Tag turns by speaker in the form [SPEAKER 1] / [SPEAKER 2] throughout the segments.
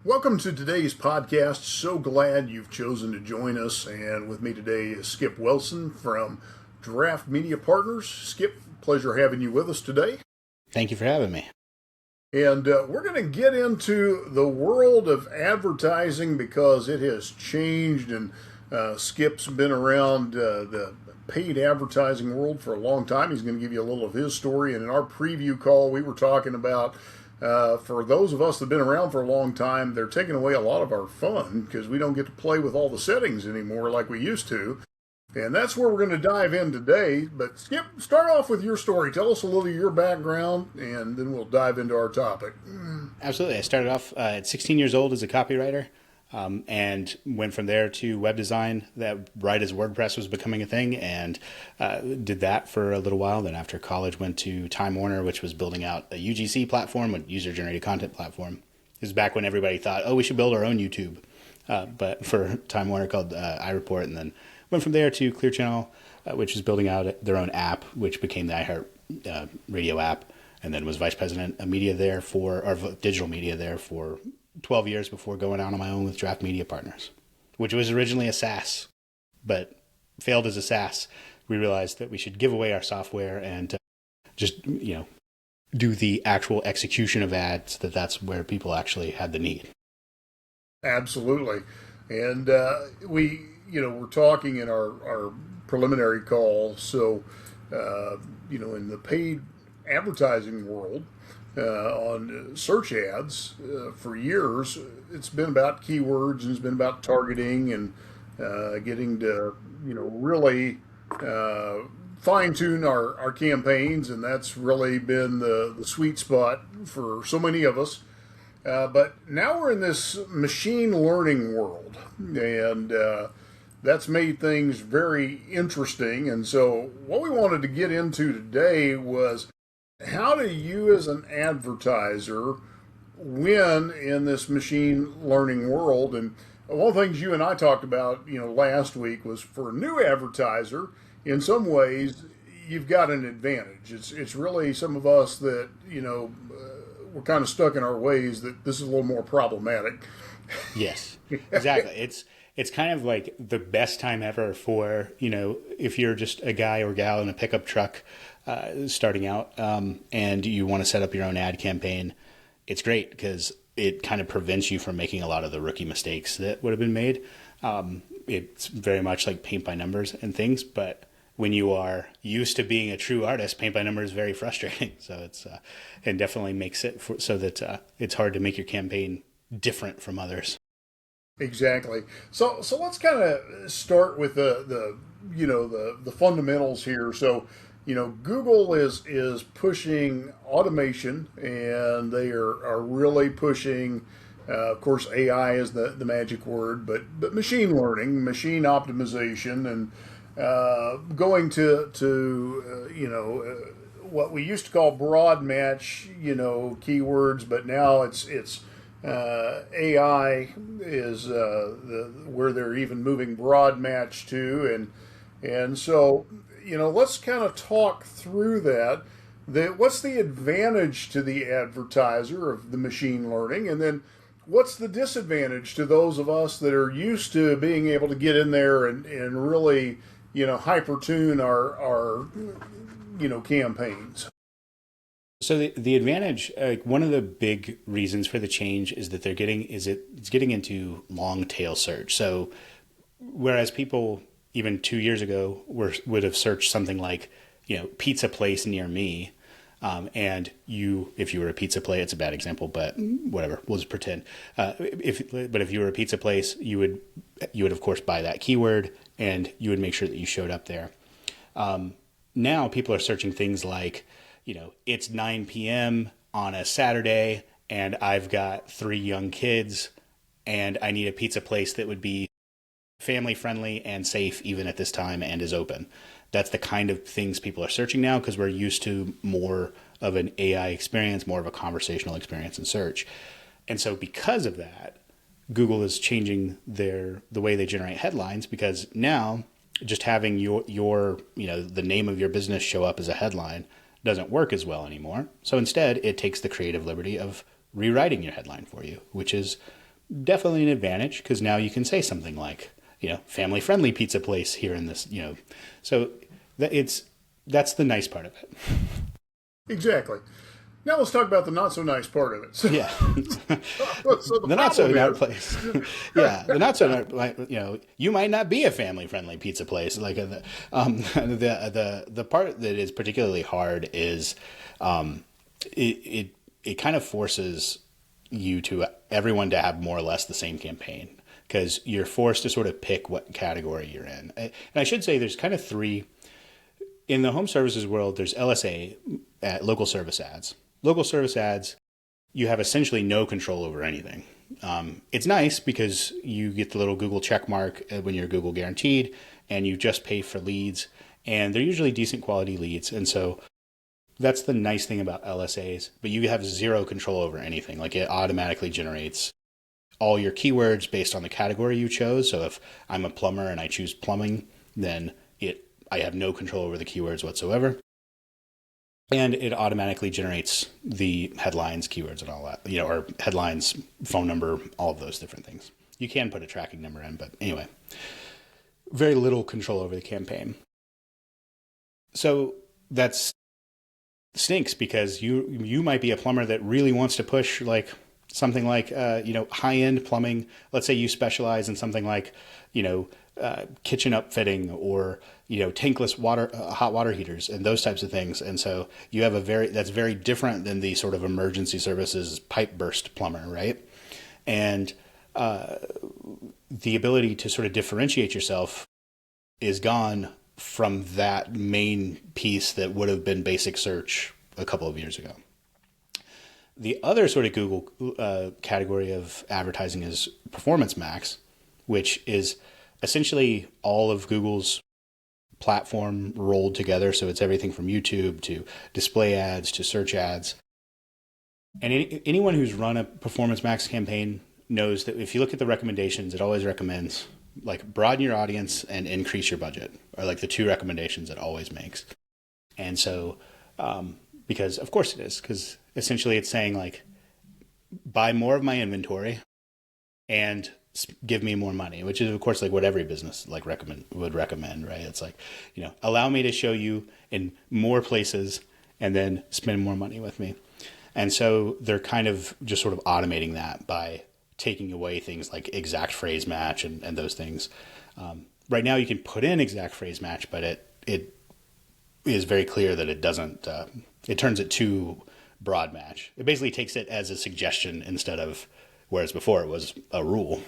[SPEAKER 1] Welcome to today's podcast. So glad you've chosen to join us. And with me today is Skip Wilson from Draft Media Partners. Skip, pleasure having you with us today.
[SPEAKER 2] Thank you for having me.
[SPEAKER 1] And we're going to get into the world of advertising because it has changed. And Skip's been around the paid advertising world for a long time. He's going to give you a little of his story. And in our preview call, we were talking about for those of us that have been around for a long time, they're taking away a lot of our fun because we don't get to play with all the settings anymore like we used to. And that's where we're going to dive in today. But Skip, start off with your story. Tell us a little of your background, and then we'll dive into our topic.
[SPEAKER 2] Absolutely. I started off at 16 years old as a copywriter and went from there to web design, that right as WordPress was becoming a thing, and did that for a little while. Then after college, went to Time Warner, which was building out a UGC platform, a user-generated content platform. This is back when everybody thought, oh, we should build our own YouTube. But for Time Warner called iReport, and then went from there to Clear Channel, which is building out their own app, which became the iHeart Radio app, and then was vice president of media there or digital media there for 12 years before going out on my own with Draft Media Partners, which was originally a SaaS, but failed as a SaaS. We realized that we should give away our software and just, do the actual execution of ads, that's where people actually had the need.
[SPEAKER 1] Absolutely. And we're talking in our preliminary call. So, in the paid advertising world, on search ads for years, it's been about keywords and it's been about targeting and getting to, really fine tune our campaigns. And that's really been the sweet spot for so many of us. But now we're in this machine learning world, and that's made things very interesting. And so what we wanted to get into today was, how do you as an advertiser win in this machine learning world? And one of the things you and I talked about, last week was, for a new advertiser, in some ways, you've got an advantage. It's really some of us that, we're kind of stuck in our ways, that this is a little more problematic.
[SPEAKER 2] Yes, exactly. It's kind of like the best time ever for, if you're just a guy or gal in a pickup truck starting out and you want to set up your own ad campaign. It's great because it kind of prevents you from making a lot of the rookie mistakes that would have been made. It's very much like paint by numbers and things, but when you are used to being a true artist, paint by numbers is very frustrating. So it's and definitely makes it so that it's hard to make your campaign different from others.
[SPEAKER 1] Exactly. So let's kind of start with the fundamentals here. So, Google is pushing automation, and they are really pushing, of course, AI is the magic word, but machine learning, machine optimization, and going to what we used to call broad match, keywords, but now it's AI is where they're even moving broad match to, and so let's kind of talk through that. What's the advantage to the advertiser of the machine learning, and then what's the disadvantage to those of us that are used to being able to get in there and really hyper tune our campaigns?
[SPEAKER 2] So the advantage, one of the big reasons for the change is that it's getting into long tail search. So whereas people even 2 years ago would have searched something like, pizza place near me, and if you were a pizza place, it's a bad example, but whatever, we'll just pretend. If you were a pizza place, you would of course buy that keyword, and you would make sure that you showed up there. Now people are searching things like, it's 9 p.m. on a Saturday, and I've got 3 young kids, and I need a pizza place that would be family friendly and safe even at this time and is open. That's the kind of things people are searching now, because we're used to more of an AI experience, more of a conversational experience in search. And so because of that, Google is changing the way they generate headlines, because now just having your the name of your business show up as a headline doesn't work as well anymore. So instead, it takes the creative liberty of rewriting your headline for you, which is definitely an advantage because now you can say something like, family friendly pizza place here in this, so that's the nice part of it.
[SPEAKER 1] Exactly. Now let's talk about the not so nice part of it. So,
[SPEAKER 2] Yeah.
[SPEAKER 1] so
[SPEAKER 2] The not so nice place. Yeah. The not so nice, you might not be a family friendly pizza place. Like the part that is particularly hard is, it kind of forces everyone to have more or less the same campaign because you're forced to sort of pick what category you're in. And I should say there's kind of three in the home services world. There's LSA, local service ads. Local service ads, you have essentially no control over anything. It's nice because you get the little Google check mark when you're Google guaranteed and you just pay for leads and they're usually decent quality leads. And so that's the nice thing about LSAs, but you have zero control over anything. Like it automatically generates all your keywords based on the category you chose. So if I'm a plumber and I choose plumbing, then I have no control over the keywords whatsoever. And it automatically generates the headlines, keywords, and all that, or headlines, phone number, all of those different things. You can put a tracking number in, but anyway, very little control over the campaign. So that's stinks because you might be a plumber that really wants to push like something like high-end plumbing. Let's say you specialize in something like kitchen upfitting or tankless hot water heaters and those types of things. And so you have that's very different than the sort of emergency services pipe burst plumber, right? And the ability to sort of differentiate yourself is gone from that main piece that would have been basic search a couple of years ago. The other sort of Google category of advertising is Performance Max, which is essentially all of Google's platform rolled together. So it's everything from YouTube to display ads to search ads. And anyone who's run a Performance Max campaign knows that if you look at the recommendations, it always recommends like broaden your audience and increase your budget are like the two recommendations it always makes. And so, because of course it is, because essentially it's saying like, buy more of my inventory and give me more money, which is of course like what every business like would recommend, right? It's like, allow me to show you in more places and then spend more money with me. And so they're kind of just sort of automating that by taking away things like exact phrase match and those things. Right now you can put in exact phrase match, but it is very clear that it doesn't, it turns it to broad match. It basically takes it as a suggestion instead of, whereas before it was a rule.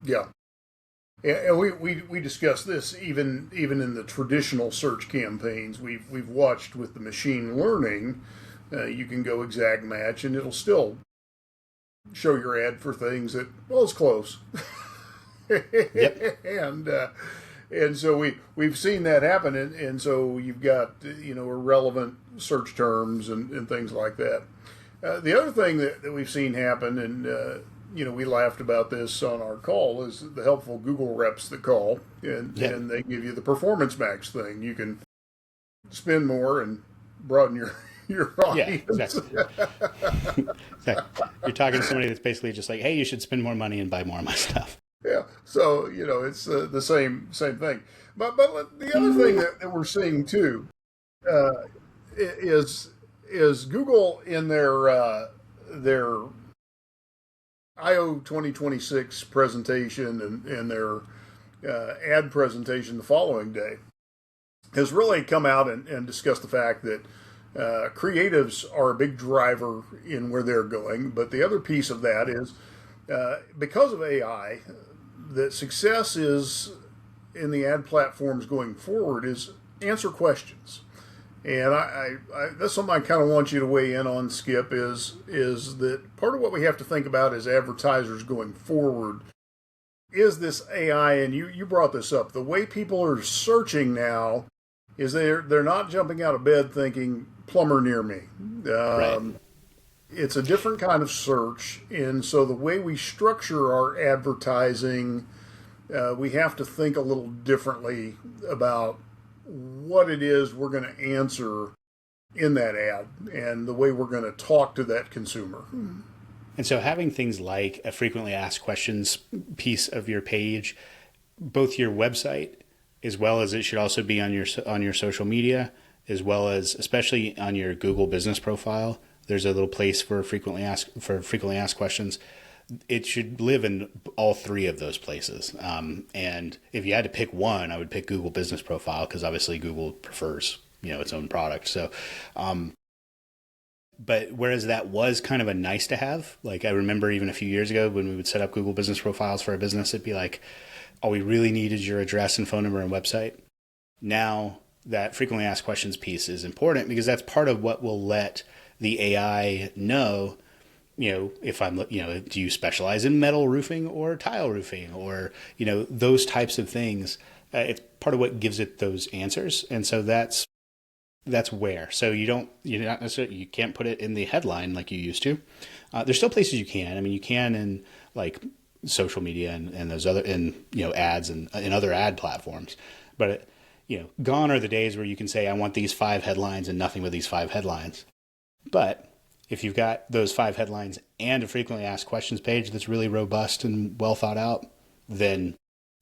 [SPEAKER 1] Yeah. And we discussed this even in the traditional search campaigns. We've watched with the machine learning, you can go exact match and it'll still show your ad for things that, well, it's close.
[SPEAKER 2] Yep.
[SPEAKER 1] And so we've seen that happen, and so you've got irrelevant search terms and things like that. The other thing that we've seen happen, and we laughed about this on our call, is the helpful Google reps that call, and they give you the Performance Max thing. You can spend more and broaden your audience.
[SPEAKER 2] Yeah, exactly. Exactly. You're talking to somebody that's basically just like, hey, you should spend more money and buy more of my stuff.
[SPEAKER 1] Yeah, so it's the same thing. But the other thing that we're seeing too is Google in their I/O 2026 presentation and their ad presentation the following day has really come out and discussed the fact that creatives are a big driver in where they're going. But the other piece of that is because of AI, that success is in the ad platforms going forward is answer questions. And I that's something I kind of want you to weigh in on, Skip, is that part of what we have to think about as advertisers going forward is this AI, and you brought this up. The way people are searching now is they're not jumping out of bed thinking plumber near me.
[SPEAKER 2] Right.
[SPEAKER 1] It's a different kind of search, and so the way we structure our advertising, we have to think a little differently about what it is we're going to answer in that ad and the way we're going to talk to that consumer.
[SPEAKER 2] And so having things like a frequently asked questions piece of your page, both your website as well as it should also be on your social media, as well as especially on your Google business profile. There's a little place for frequently asked questions. It should live in all three of those places. And if you had to pick one, I would pick Google business profile because obviously Google prefers, its own product. So, but whereas that was kind of a nice to have, like I remember even a few years ago when we would set up Google business profiles for a business, it'd be like, all we really need is your address and phone number and website. Now that frequently asked questions piece is important because that's part of what will let the AI know, if I'm, do you specialize in metal roofing or tile roofing or, those types of things. It's part of what gives it those answers. And so that's where. So you can't put it in the headline like you used to. There's still places you can. I mean, you can in like social media and those other, ads and in other ad platforms. But, gone are the days where you can say, I want these 5 headlines and nothing but these 5 headlines. But if you've got those 5 headlines and a frequently asked questions page that's really robust and well thought out, then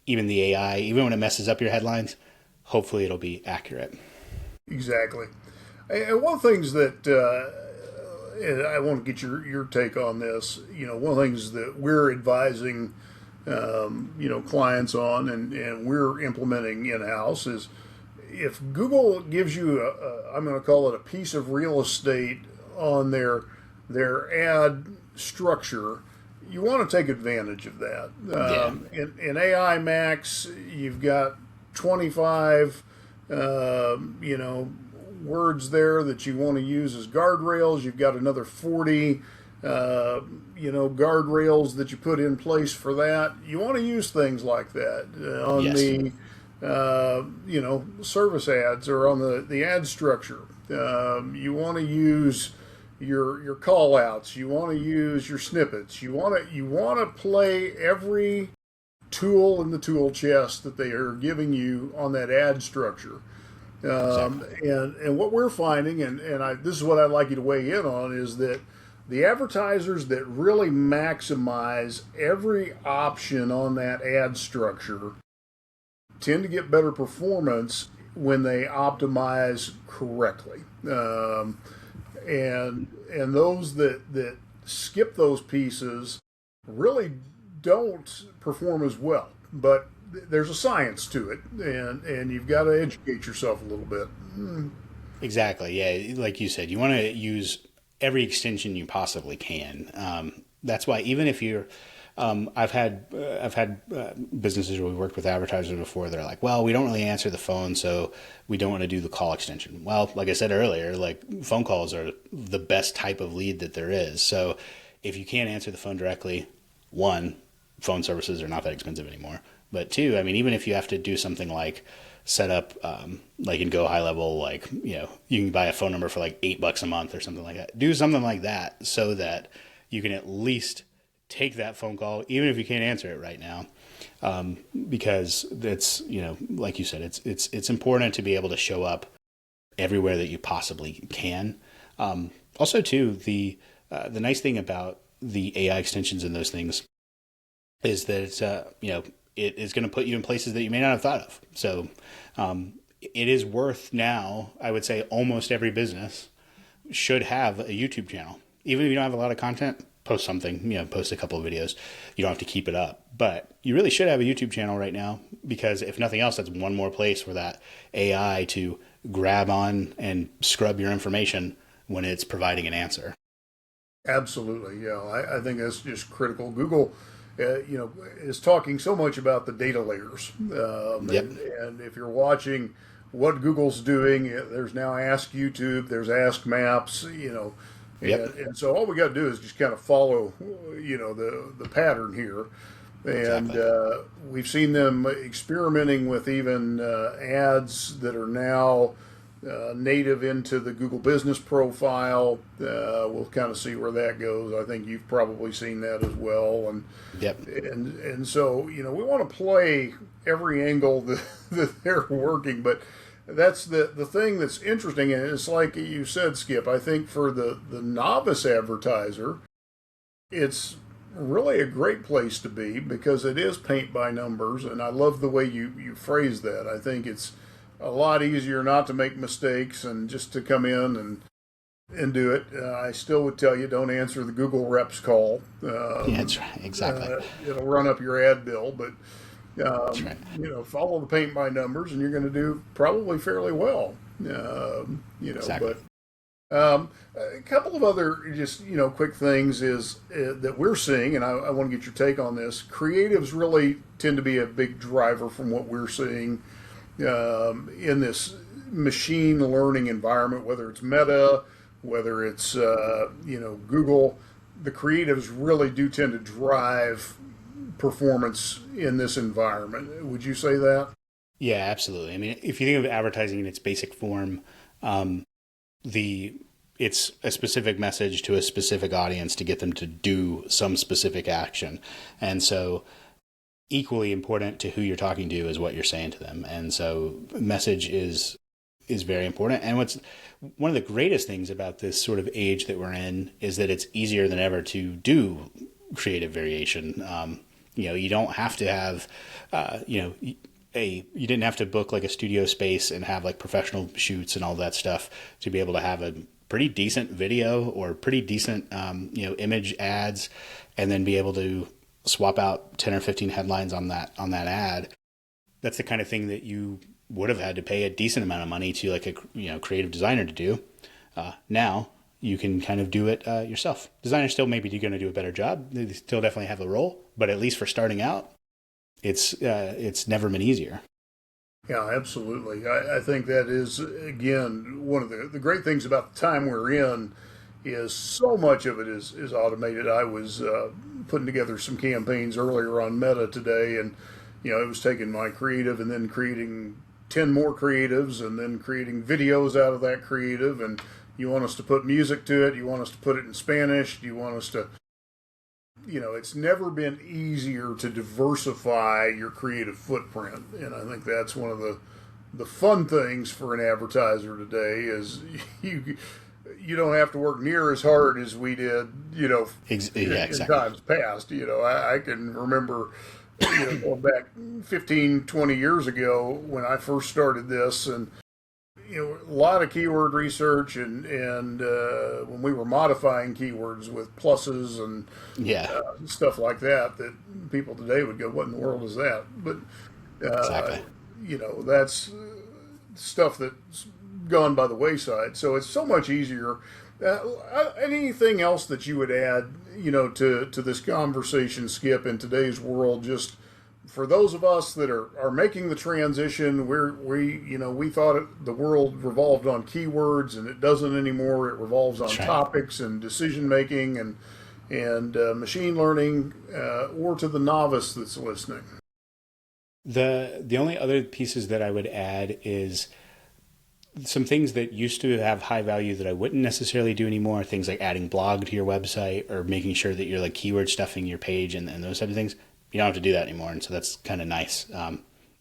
[SPEAKER 2] even the AI, even when it messes up your headlines, hopefully it'll be accurate.
[SPEAKER 1] Exactly. And one of the things that and I want to get your take on this. One of the things that we're advising, clients on and we're implementing in-house is if Google gives you I'm going to call it a piece of real estate on their ad structure, you want to take advantage of that. In AI Max, you've got 25, words there that you want to use as guardrails. You've got another 40, guardrails that you put in place for that. You want to use things like that on the, service ads or on the ad structure. You want to use your call outs. You want to use your snippets. You want to play every tool in the tool chest that they are giving you on that ad structure.
[SPEAKER 2] Exactly.
[SPEAKER 1] And what we're finding, this is what I'd like you to weigh in on, is that the advertisers that really maximize every option on that ad structure tend to get better performance when they optimize correctly. And those that skip those pieces really don't perform as well. But there's a science to it, and you've got to educate yourself a little bit.
[SPEAKER 2] Exactly. Yeah, like you said, you want to use every extension you possibly can. That's why even if you're, I've had businesses where we worked with advertisers before. They're like, well, we don't really answer the phone, so we don't want to do the call extension. Well, like I said earlier, like phone calls are the best type of lead that there is. So if you can't answer the phone directly, one, phone services are not that expensive anymore. But two, I mean, even if you have to do something like set up, like in Go High Level, like, you can buy a phone number for like $8 a month or something like that. Do something like that so that you can at least take that phone call, even if you can't answer it right now. Because it's, like you said, it's important to be able to show up everywhere that you possibly can. Also too, the nice thing about the AI extensions and those things is that it's, it is going to put you in places that you may not have thought of. So it is worth now, I would say almost every business should have a YouTube channel. Even if you don't have a lot of content, post something, post a couple of videos. You don't have to keep it up. But you really should have a YouTube channel right now because if nothing else, that's one more place for that AI to grab on and scrub your information when it's providing an answer.
[SPEAKER 1] Absolutely. I think that's just critical. Google is talking so much about the data layers.
[SPEAKER 2] Yep.
[SPEAKER 1] And if you're watching what Google's doing, there's now Ask YouTube, there's Ask Maps,
[SPEAKER 2] Yep.
[SPEAKER 1] and so all we got to do is just kind of follow, the pattern here. And
[SPEAKER 2] Exactly.
[SPEAKER 1] we've seen them experimenting with even ads that are now native into the Google business profile. We'll kind of see where that goes. I think you've probably seen that as well.
[SPEAKER 2] Yep.
[SPEAKER 1] And so, we want to play every angle that they're working, but that's the thing that's interesting. And it's like you said, Skip, I think for the novice advertiser, it's really a great place to be because it is paint by numbers, and I love the way you phrase that. I think it's a lot easier not to make mistakes and just to come in and do it. I still would tell you don't answer the Google Reps call.
[SPEAKER 2] Yeah, that's right. Exactly.
[SPEAKER 1] It'll run up your ad bill, but
[SPEAKER 2] That's right.
[SPEAKER 1] follow the paint by numbers, and you're going to do probably fairly well.
[SPEAKER 2] Exactly.
[SPEAKER 1] But a couple of other just quick things is that we're seeing, and I want to get your take on this. Creatives really tend to be a big driver from what we're seeing in this machine learning environment, whether it's Meta, whether it's Google. The creatives really do tend to drive performance in this environment. Would you say that?
[SPEAKER 2] Yeah, absolutely. I mean, if you think of advertising in its basic form, it's a specific message to a specific audience to get them to do some specific action. And so equally important to who you're talking to is what you're saying to them. And so message is very important. And what's one of the greatest things about this sort of age that we're in is that it's easier than ever to do creative variation. You don't have to have, you didn't have to book like a studio space and have like professional shoots and all that stuff to be able to have a pretty decent video or pretty decent, image ads, and then be able to swap out 10 or 15 headlines on that ad. That's the kind of thing that you would have had to pay a decent amount of money to like a creative designer to do. Now you can kind of do it yourself. Designers still maybe going to do a better job. They still definitely have a role, but at least for starting out, it's never been easier.
[SPEAKER 1] Yeah, absolutely. I think that is, again, one of the great things about the time we're in is so much of it is automated. I was putting together some campaigns earlier on Meta today, and it was taking my creative and then creating 10 more creatives and then creating videos out of that creative. And you want us to put music to it, you want us to put it in Spanish, you want us to, it's never been easier to diversify your creative footprint. And I think that's one of the fun things for an advertiser today is you don't have to work near as hard as we did,
[SPEAKER 2] Exactly.
[SPEAKER 1] in times past. I can remember, going back 15, 20 years ago when I first started this, and a lot of keyword research and when we were modifying keywords with pluses and stuff like that people today would go, what in the world is that? But
[SPEAKER 2] Exactly.
[SPEAKER 1] That's stuff that's gone by the wayside. So it's so much easier. Anything else that you would add, to this conversation, Skip, in today's world, just for those of us that are making the transition, we thought the world revolved on keywords, and it doesn't anymore. It revolves on topics and decision making and machine learning, or to the novice that's listening.
[SPEAKER 2] The only other pieces that I would add is some things that used to have high value that I wouldn't necessarily do anymore. Things like adding blog to your website or making sure that you're like keyword stuffing your page and those type of things. You don't have to do that anymore. And so that's kind of nice.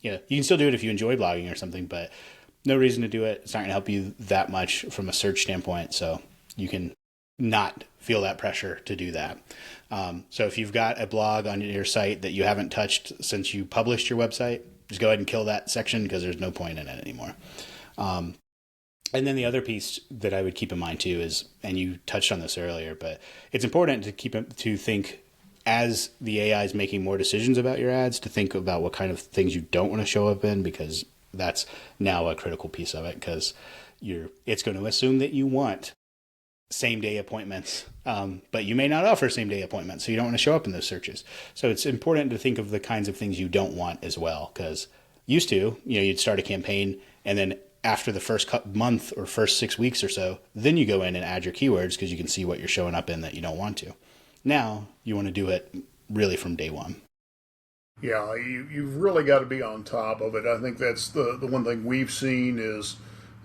[SPEAKER 2] You can still do it if you enjoy blogging or something, but no reason to do it. It's not going to help you that much from a search standpoint. So you can not feel that pressure to do that. So if you've got a blog on your site that you haven't touched since you published your website, just go ahead and kill that section because there's no point in it anymore. And then the other piece that I would keep in mind too is, and you touched on this earlier, but it's important to think as the AI is making more decisions about your ads, to think about what kind of things you don't want to show up in, because that's now a critical piece of it, because it's going to assume that you want same day appointments, but you may not offer same day appointments, so you don't want to show up in those searches. So it's important to think of the kinds of things you don't want as well, because used to, you'd start a campaign and then after the first month or first 6 weeks or so, then you go in and add your keywords because you can see what you're showing up in that you don't want to. Now you want to do it really from day one.
[SPEAKER 1] Yeah, you've really got to be on top of it. I think that's the one thing we've seen is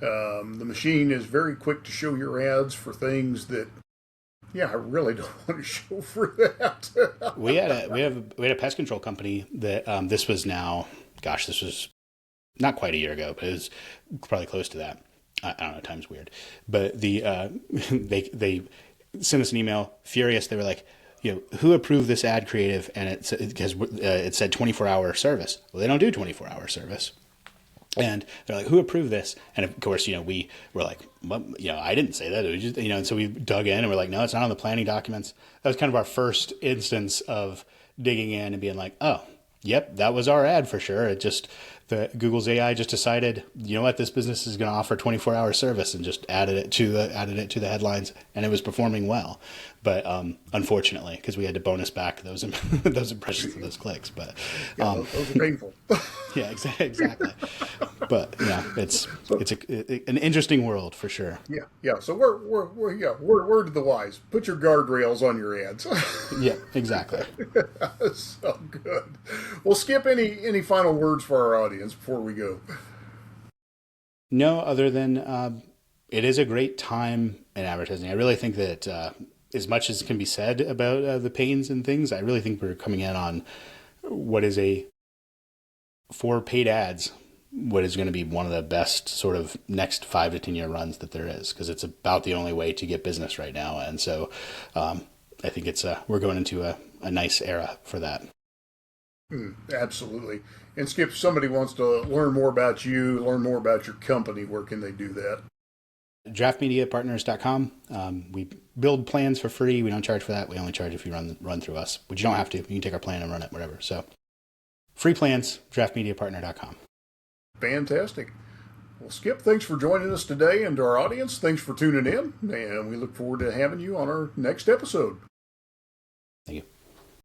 [SPEAKER 1] the machine is very quick to show your ads for things that, I really don't want to show for that.
[SPEAKER 2] we had a pest control company that this was not quite a year ago, but it was probably close to that. I don't know, time's weird. But they sent us an email, furious. They were like, who approved this ad creative, and it said 24-hour service. Well, they don't do 24-hour service. And they're like, who approved this? And of course, we were like, well, I didn't say that. It was just, and so we dug in and we're like, no, it's not on the planning documents. That was kind of our first instance of digging in and being like, oh, yep, that was our ad for sure. It just, Google's AI just decided, you know what, this business is going to offer 24-hour service, and just added it to the headlines, and it was performing well. But unfortunately, because we had to bonus back those those impressions of those clicks. But
[SPEAKER 1] those are painful.
[SPEAKER 2] Yeah, exactly. But yeah, it's an interesting world for sure.
[SPEAKER 1] Yeah. So word to the wise: put your guardrails on your ads.
[SPEAKER 2] Yeah, exactly.
[SPEAKER 1] So good. Well, Skip, any final words for our audience before we go?
[SPEAKER 2] No, other than it is a great time in advertising. I really think that as much as can be said about the pains and things, I really think we're coming in on what is for paid ads, what is going to be one of the best sort of next 5 to 10 year runs that there is, because it's about the only way to get business right now. And so I think we're going into a nice era for that.
[SPEAKER 1] Absolutely. And Skip, if somebody wants to learn more about you, learn more about your company, where can they do that?
[SPEAKER 2] draftmediapartners.com. We build plans for free. We don't charge for that. We only charge if you run through us, but you don't have to. You can take our plan and run it, whatever. So free plans, draftmediapartner.com.
[SPEAKER 1] Fantastic. Well, Skip, thanks for joining us today, and to our audience, thanks for tuning in, and we look forward to having you on our next episode.
[SPEAKER 2] Thank you.